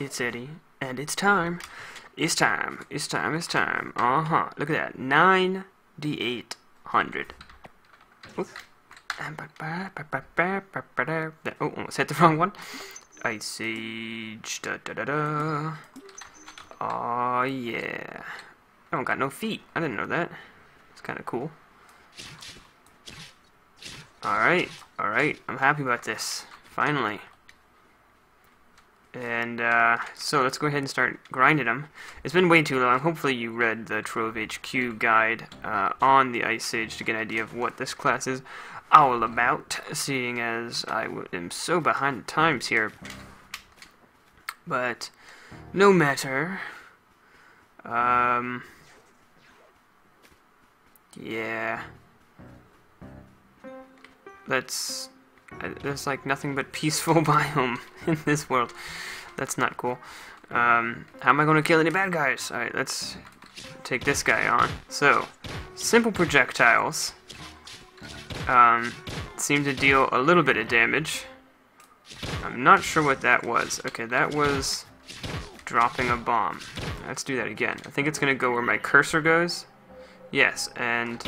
it's Eddie, and it's time. It's time. It's time. It's time. Look at that. 9d800. Oh, almost hit the wrong one. Ice Mage. Da da da da. Oh yeah. I don't got no feet. I didn't know that. It's kind of cool. Alright. Alright. I'm happy about this. Finally. And, so let's go ahead and start grinding them. It's been way too long. Hopefully you read the Trove HQ guide on the Ice Mage to get an idea of what this class is all about, seeing as I am so behind the times here. But, no matter. Yeah. There's like nothing but peaceful biome in this world. That's not cool. How am I going to kill any bad guys? Alright, let's take this guy on. So, simple projectiles seem to deal a little bit of damage. I'm not sure what that was. Okay, that was dropping a bomb. Let's do that again. I think it's going to go where my cursor goes. Yes, and...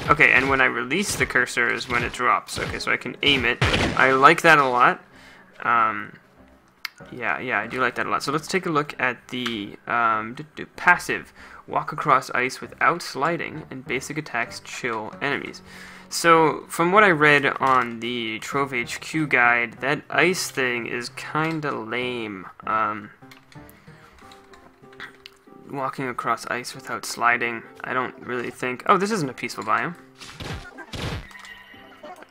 okay, and when I release the cursor is when it drops. Okay, so I can aim it. I like that a lot. Yeah, I do like that a lot. So let's take a look at the passive. Walk across ice without sliding, and basic attacks chill enemies. So, from what I read on the Trove HQ guide, that ice thing is kinda lame. Walking across ice without sliding, I don't really think... oh, this isn't a peaceful biome.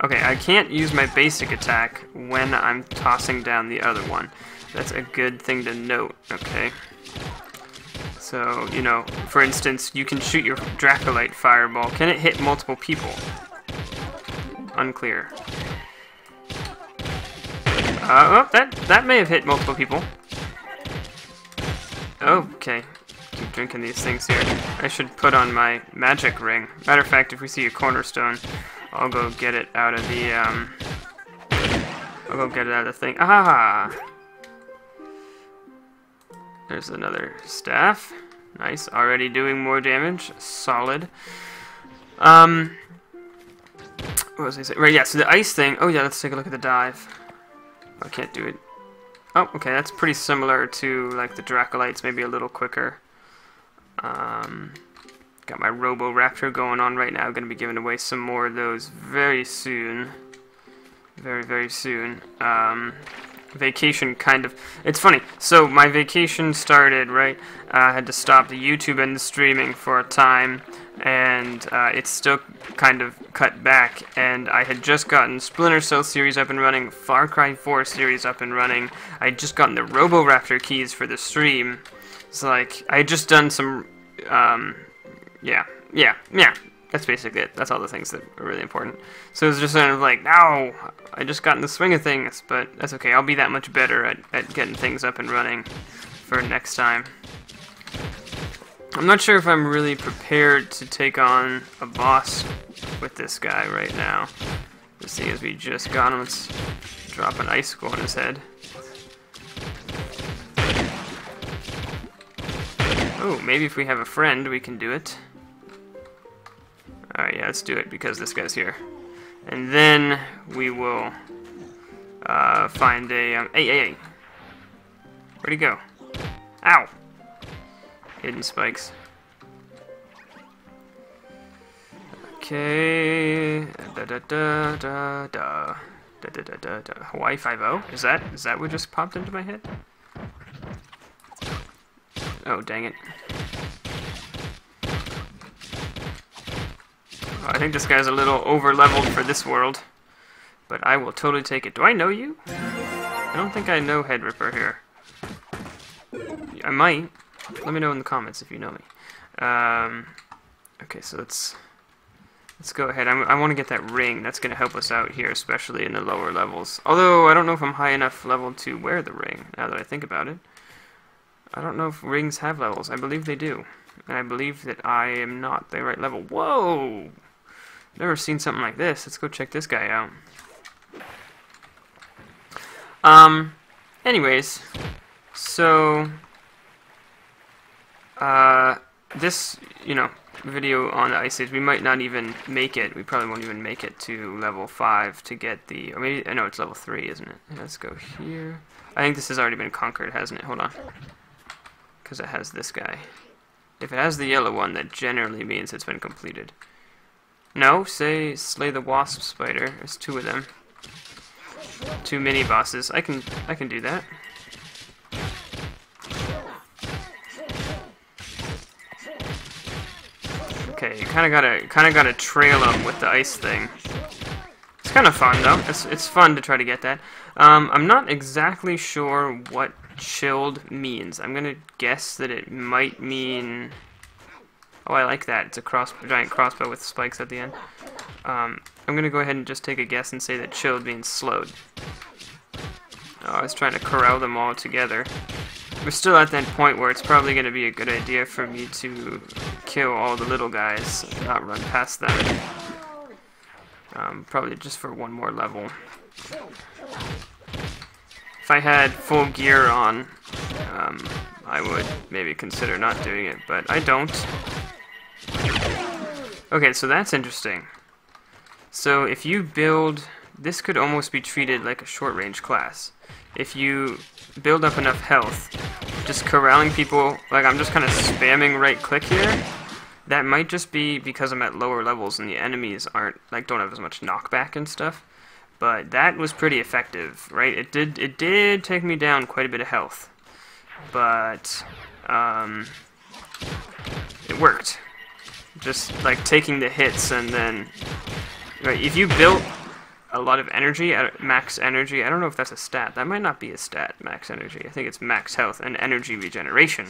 Okay, I can't use my basic attack when I'm tossing down the other one. That's a good thing to note, okay? So, you know, for instance, you can shoot your Dracolite fireball. Can it hit multiple people? Unclear. Oh, that may have hit multiple people. Okay. Keep drinking these things here. I should put on my magic ring. Matter of fact, if we see a cornerstone, I'll go get it out of the, I'll go get it out of the thing. Ah! There's another staff. Nice. Already doing more damage. Solid. What was I saying? Right, yeah, so the ice thing. Oh, yeah, let's take a look at the dive. I can't do it. Oh, okay, that's pretty similar to, like, the Dracolites, maybe a little quicker. Got my Robo-Raptor going on right now. Going to be giving away some more of those very soon. Very, very soon. Vacation kind of... it's funny. So, my vacation started, right? I had to stop the YouTube and the streaming for a time. And it's still kind of cut back. And I had just gotten Splinter Cell series up and running. Far Cry 4 series up and running. I had just gotten the Robo-Raptor keys for the stream. It's like, I had just done some... yeah. That's basically it. That's all the things that are really important. So it's just kind of like, no, I just got in the swing of things, but that's okay. I'll be that much better at getting things up and running for next time. I'm not sure if I'm really prepared to take on a boss with this guy right now. Just seeing as we just got him, let's drop an icicle on his head. Oh, maybe if we have a friend, we can do it. Alright, yeah, let's do it, because this guy's here. And then we will find a... hey! Where'd he go? Ow! Hidden spikes. Okay... Hawaii 5-0? Is that what just popped into my head? Oh, dang it. I think this guy's a little over-leveled for this world, but I will totally take it. Do I know you? I don't think I know Head Ripper here. I might. Let me know in the comments if you know me. Okay, so let's go ahead. I want to get that ring. That's going to help us out here, especially in the lower levels. Although, I don't know if I'm high enough level to wear the ring, now that I think about it. I don't know if rings have levels. I believe they do. And I believe that I am not the right level. Whoa! Never seen something like this. Let's go check this guy out. Anyways, so, this, video on the Ice Age, we might not even make it. We probably won't even make it to level 5 to get the, or maybe, I know it's level 3, isn't it? Let's go here. I think this has already been conquered, hasn't it? Hold on. Because it has this guy. If it has the yellow one, that generally means it's been completed. No, say slay the wasp spider. There's 2 of them. 2 mini bosses. I can do that. Okay, you kind of gotta trail them with the ice thing. It's kind of fun though. It's fun to try to get that. I'm not exactly sure what chilled means. I'm gonna guess that it might mean. Oh, I like that. It's a giant crossbow with spikes at the end. I'm gonna go ahead and just take a guess and say that chilled means slowed. Oh, I was trying to corral them all together. We're still at that point where it's probably going to be a good idea for me to kill all the little guys and not run past them. Probably just for one more level. If I had full gear on, I would maybe consider not doing it, but I don't. Okay, so that's interesting. So if you build... This could almost be treated like a short-range class. If you build up enough health, just corralling people, like I'm just kind of spamming right-click here, that might just be because I'm at lower levels and the enemies don't have as much knockback and stuff. But that was pretty effective, right? It did take me down quite a bit of health, but it worked. Just like taking the hits and then, right? If you built a lot of energy at max energy, I don't know if that's a stat. That might not be a stat, max energy. I think it's max health and energy regeneration.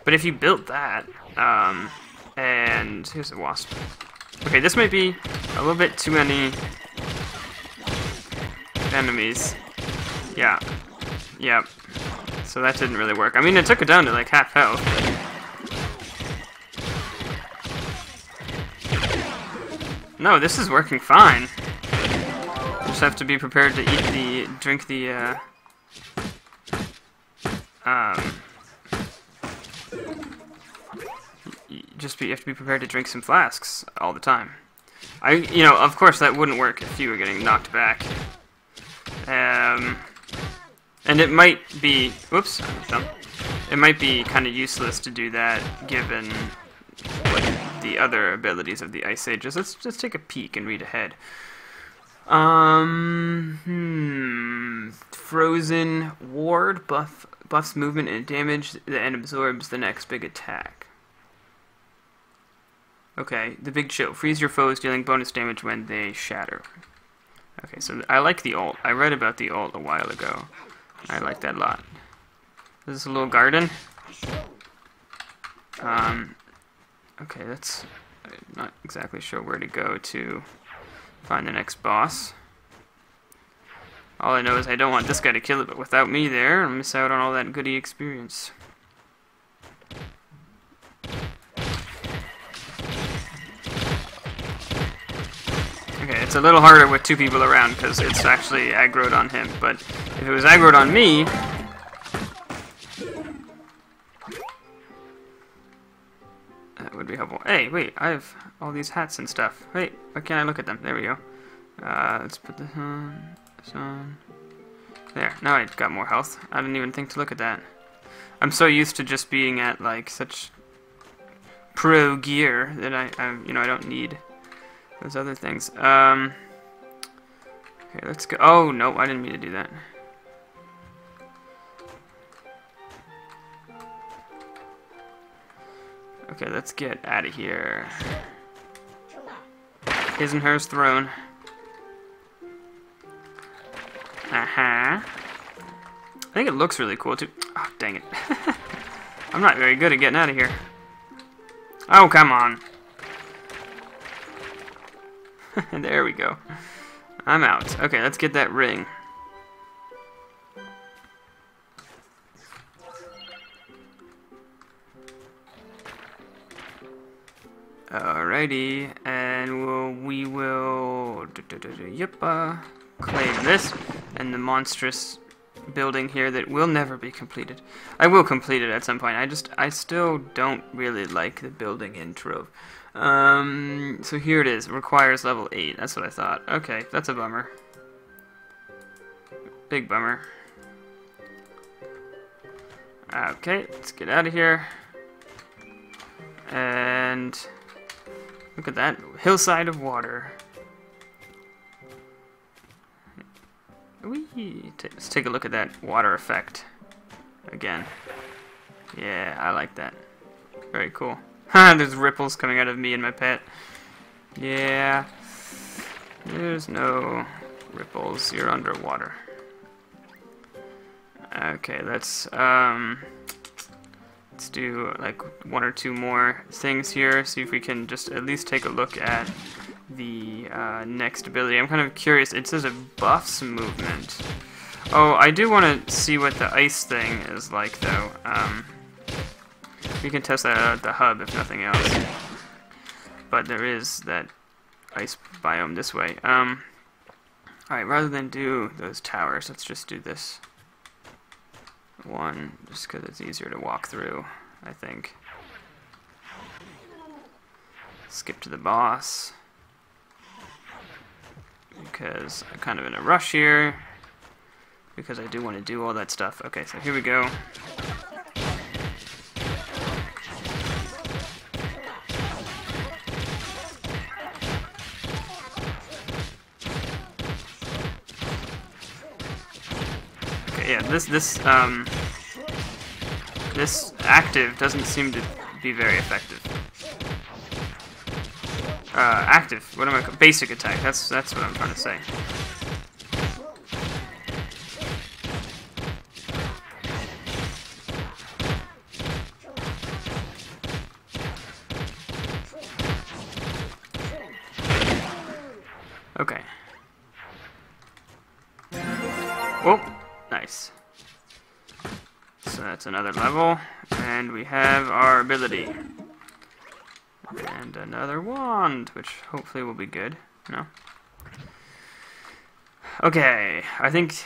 But if you built that, and here's a wasp. Okay, this might be a little bit too many enemies. Yeah. Yep. So that didn't really work. I mean, it took it down to like half health. No, this is working fine. Just have to be prepared to drink the, you have to be prepared to drink some flasks all the time. Of course that wouldn't work if you were getting knocked back. And it might be, whoops, it might be kind of useless to do that given what the other abilities of the Ice Ages. Let's just take a peek and read ahead. Frozen ward buffs movement and damage and absorbs the next big attack. Okay, the big chill. Freeze your foes, dealing bonus damage when they shatter. Okay, so I like the ult. I read about the ult a while ago. I like that a lot. This is a little garden. Okay, I'm not exactly sure where to go to find the next boss. All I know is I don't want this guy to kill it, but without me there, I'll miss out on all that goodie experience. Okay, it's a little harder with 2 people around because it's actually aggroed on him, but if it was aggroed on me... that would be helpful. Hey, wait, I have all these hats and stuff. Wait, why can't I look at them? There we go. Let's put this on. There, now I got more health. I didn't even think to look at that. I'm so used to just being at like such pro gear that I don't need those other things. Okay, let's go. Oh no, I didn't mean to do that. Okay, let's get out of here. His and hers throne. I think it looks really cool too. Oh, dang it. I'm not very good at getting out of here. Oh, come on. There we go. I'm out. Okay, let's get that ring. Alrighty, and we will claim this, and the monstrous building here that will never be completed. I will complete it at some point. I still don't really like the building in Trove. So here it is. It requires level 8. That's what I thought. Okay, that's a bummer. Big bummer. Okay, let's get out of here. And look at that hillside of water. Let's take a look at that water effect again. Yeah, I like that. Very cool. There's ripples coming out of me and my pet. Yeah. There's no ripples. You're underwater. Okay, let's do like 1 or 2 more things here. See if we can just at least take a look at the next ability. I'm kind of curious. It says it buffs movement. Oh, I do want to see what the ice thing is like, though. We can test that out at the hub, if nothing else. But there is that ice biome this way. Alright, rather than do those towers, let's just do this one, just because it's easier to walk through, I think. Skip to the boss, because I'm kind of in a rush here, because I do want to do all that stuff. Okay, so here we go. Okay, yeah, this active doesn't seem to be very effective. Active. What am I? Basic attack. That's what I'm trying to say. Okay. Oh, nice. So that's another level, and we have our ability. And another wand, which hopefully will be good. No? Okay, I think,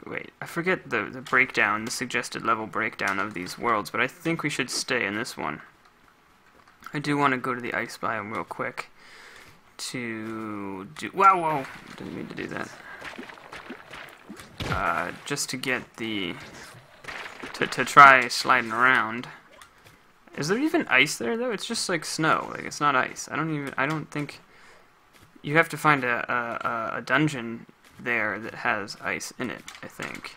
wait, I forget the breakdown, the suggested level breakdown of these worlds, but I think we should stay in this one. I do want to go to the ice biome real quick to do, whoa, didn't mean to do that. Just to get the, to try sliding around. Is there even ice there, though? It's just like snow. Like, it's not ice. I don't think... You have to find a dungeon there that has ice in it, I think.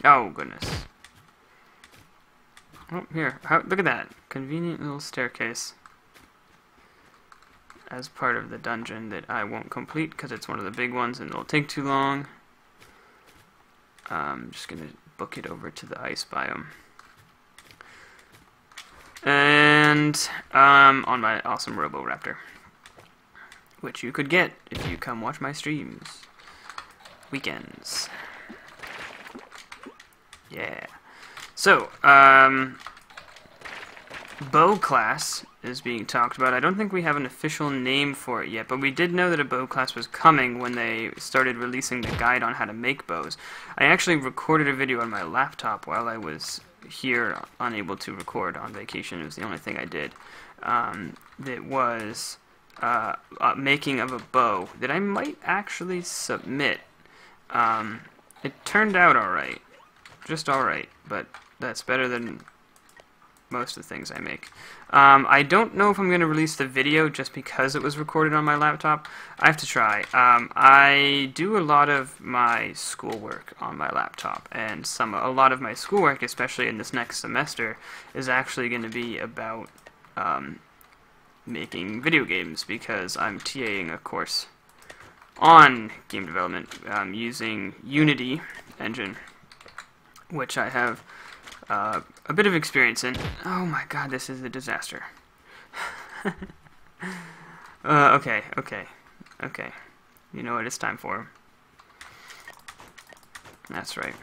Oh, goodness. Oh, here. Look at that. Convenient little staircase. As part of the dungeon that I won't complete, because it's one of the big ones and it'll take too long. I'm just going to book it over to the ice biome. And on my awesome Roboraptor, which you could get if you come watch my streams weekends. Yeah. So bow class is being talked about. I don't think we have an official name for it yet, but we did know that a bow class was coming when they started releasing the guide on how to make bows. I actually recorded a video on my laptop while I was here, unable to record on vacation. It was the only thing I did. That was making of a bow that I might actually submit. It turned out alright. Just alright, but that's better than most of the things I make. I don't know if I'm going to release the video just because it was recorded on my laptop. I have to try. I do a lot of my schoolwork on my laptop, and a lot of my schoolwork, especially in this next semester, is actually going to be about making video games, because I'm TAing a course on game development using Unity engine, which I have a bit of experience in. Oh my god, this is a disaster. Okay. You know what it's time for. That's right.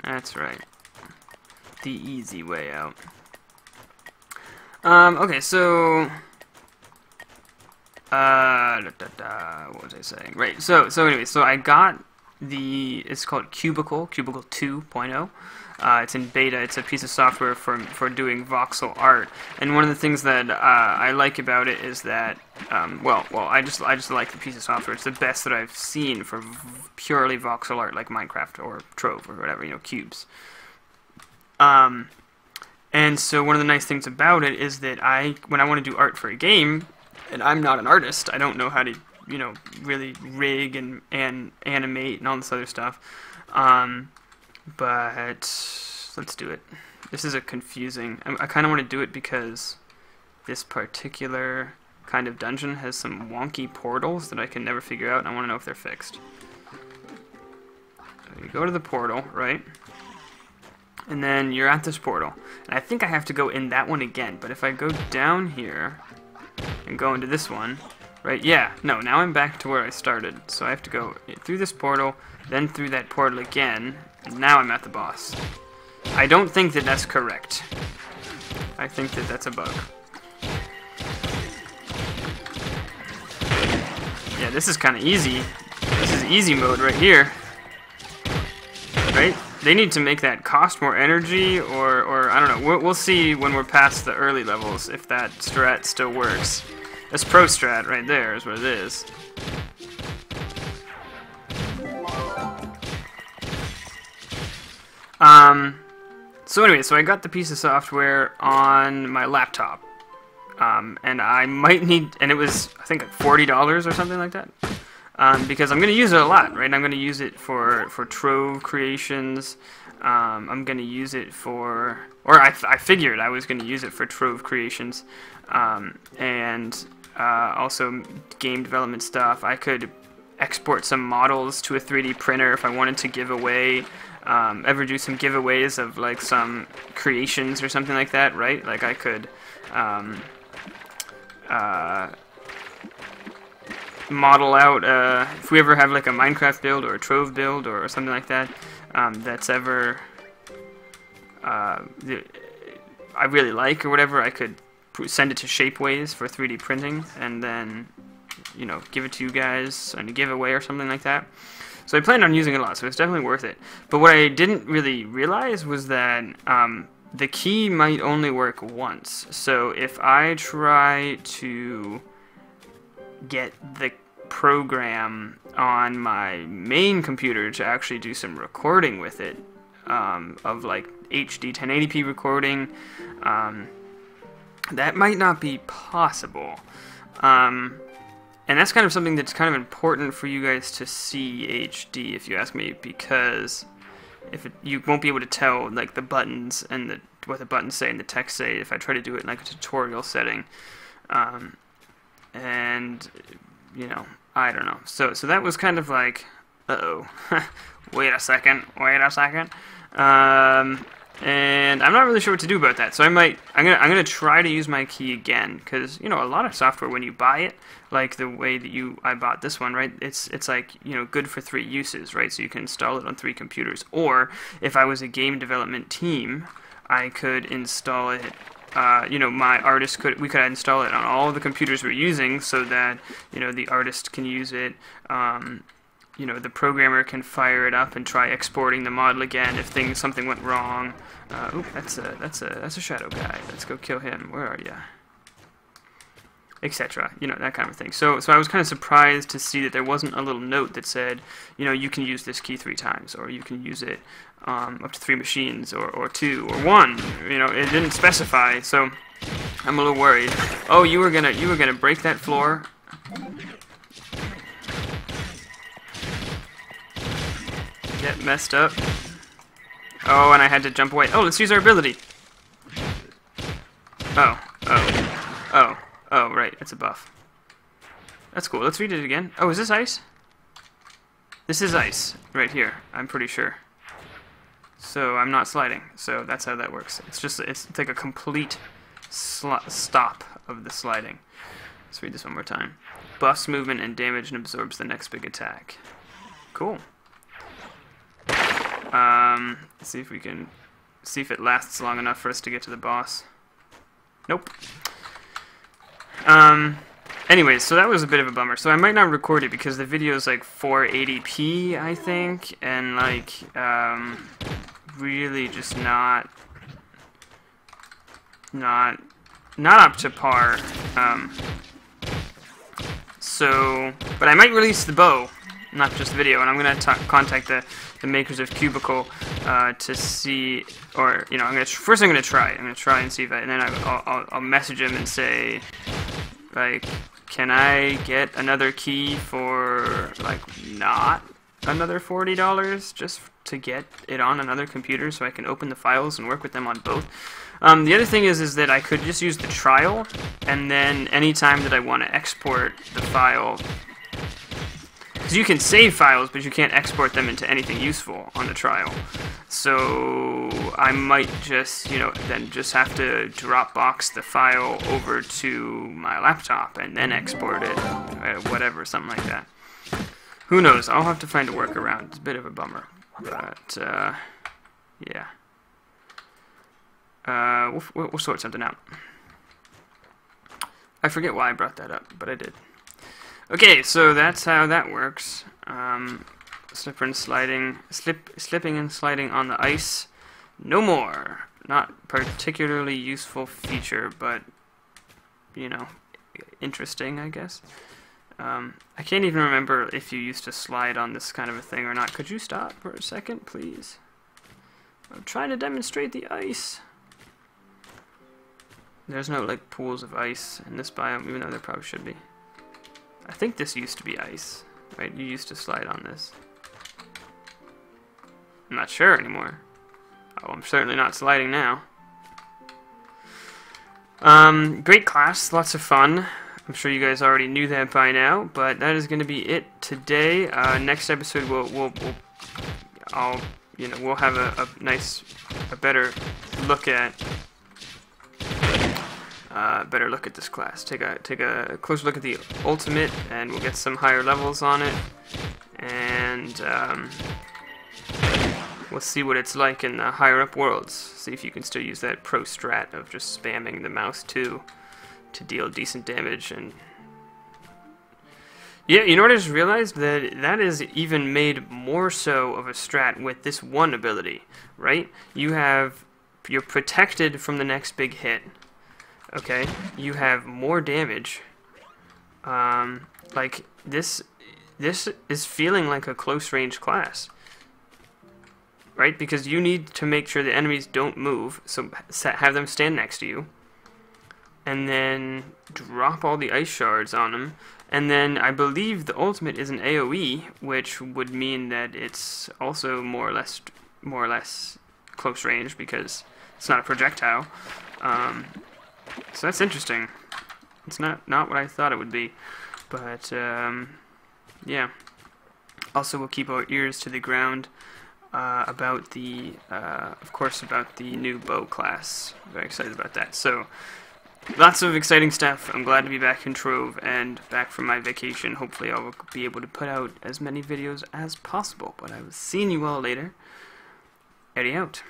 That's right. The easy way out. Okay, so What was I saying? Right. So anyway, so I got it's called Cubicle 2.0. It's in beta. It's a piece of software for doing voxel art. And one of the things that I like about it is that, well, I just like the piece of software. It's the best that I've seen for purely voxel art, like Minecraft or Trove or whatever, you know, cubes. And so one of the nice things about it is that when I want to do art for a game, and I'm not an artist, I don't know how to, you know, really rig and animate and all this other stuff. But let's do it. This is a confusing. I kind of want to do it because this particular kind of dungeon has some wonky portals that I can never figure out, and I want to know if they're fixed. So you go to the portal, right? And then you're at this portal. And I think I have to go in that one again, but if I go down here and go into this one, right, yeah, no, now I'm back to where I started. So I have to go through this portal, then through that portal again, and now I'm at the boss. I don't think that that's correct. I think that that's a bug. Yeah, this is kind of easy. This is easy mode right here. Right? They need to make that cost more energy, or I don't know. We'll see when we're past the early levels if that strat still works. That's pro strat right there is what it is. So anyway, so I got the piece of software on my laptop, and I might need, and it was I think like $40 or something like that. Because I'm going to use it a lot, right? I'm going to use it for Trove creations. I'm going to use it for, or I figured I was going to use it for Trove creations, and also game development stuff. I could export some models to a 3D printer if I wanted to give away, ever do some giveaways of like some creations or something like that, right? Like I could, model out, if we ever have like a Minecraft build or a Trove build or something like that, that's ever I really like or whatever, I could send it to Shapeways for 3D printing and then, you know, give it to you guys on a giveaway or something like that. So I planned on using it a lot, so it's definitely worth it. But what I didn't really realize was that the key might only work once. So if I try to get the program on my main computer to actually do some recording with it, of like HD 1080p recording, that might not be possible. And that's kind of something that's kind of important for you guys to see HD, if you ask me, because you won't be able to tell like the buttons and what the buttons say and the text say if I try to do it in like a tutorial setting. And you know, I don't know. So that was kind of like, uh-oh, wait a second. And I'm not really sure what to do about that. So I'm gonna try to use my key again, because you know, a lot of software when you buy it, like the way that I bought this one, right? It's like, you know, good for 3 uses, right? So you can install it on 3 computers. Or if I was a game development team, I could install it. You know, my artist we could install it on all the computers we're using, so that, you know, the artist can use it. You know, the programmer can fire it up and try exporting the model again if something went wrong. Oop, that's a shadow guy. Let's go kill him. Where are you? Etc. You know, that kind of thing. So I was kind of surprised to see that there wasn't a little note that said, you know, you can use this key 3 times, or you can use it up to 3 machines, or 2, or 1. You know, it didn't specify, so I'm a little worried. Oh, you were gonna break that floor. Get messed up. Oh, and I had to jump away. Oh, let's use our ability. Oh, right, it's a buff. That's cool. Let's read it again. Oh, is this ice? This is ice right here, I'm pretty sure. So I'm not sliding. So that's how that works. It's like a complete stop of the sliding. Let's read this one more time. Buffs movement and damage and absorbs the next big attack. Cool. Let's see if we can see if it lasts long enough for us to get to the boss. Nope. Anyways, so that was a bit of a bummer. So I might not record it because the video is like 480p, I think, and like really just not up to par. So, but I might release the bow, not just the video, and I'm gonna contact the makers of Cubicle to see, or you know, first I'm gonna try and see if and then I'll message him and say, like, can I get another key for like not another $40 just to get it on another computer so I can open the files and work with them on both. The other thing is that I could just use the trial, and then anytime that I want to export the file, because you can save files but you can't export them into anything useful on the trial, so I might just, you know, then just have to Dropbox the file over to my laptop and then export it, whatever, something like that. Who knows? I'll have to find a workaround. It's a bit of a bummer, but yeah. We'll sort something out. I forget why I brought that up, but I did. Okay, so that's how that works. Slipping and sliding on the ice. No more. Not particularly useful feature, but you know, interesting, I guess. I can't even remember if you used to slide on this kind of a thing or not. Could you stop for a second, please? I'm trying to demonstrate the ice. There's no like pools of ice in this biome, even though there probably should be. I think this used to be ice, right? You used to slide on this. I'm not sure anymore. Oh, I'm certainly not sliding now. Great class, lots of fun. I'm sure you guys already knew that by now, but that is going to be it today. Next episode, we'll have a better look at this class. Take a closer look at the ultimate, and we'll get some higher levels on it, and we'll see what it's like in the higher up worlds. See if you can still use that pro strat of just spamming the mouse to deal decent damage. And yeah, you know what I just realized? That is even made more so of a strat with this one ability, right? You're protected from the next big hit. Okay, you have more damage. Like this is feeling like a close range class, right? Because you need to make sure the enemies don't move, so have them stand next to you, and then drop all the ice shards on them. And then I believe the ultimate is an AoE, which would mean that it's also more or less close range because it's not a projectile. So that's interesting. It's not what I thought it would be, but yeah. Also, we'll keep our ears to the ground about the, of course, about the new bow class. Very excited about that. So, lots of exciting stuff. I'm glad to be back in Trove and back from my vacation. Hopefully, I will be able to put out as many videos as possible. But I will see you all later. Eddie out.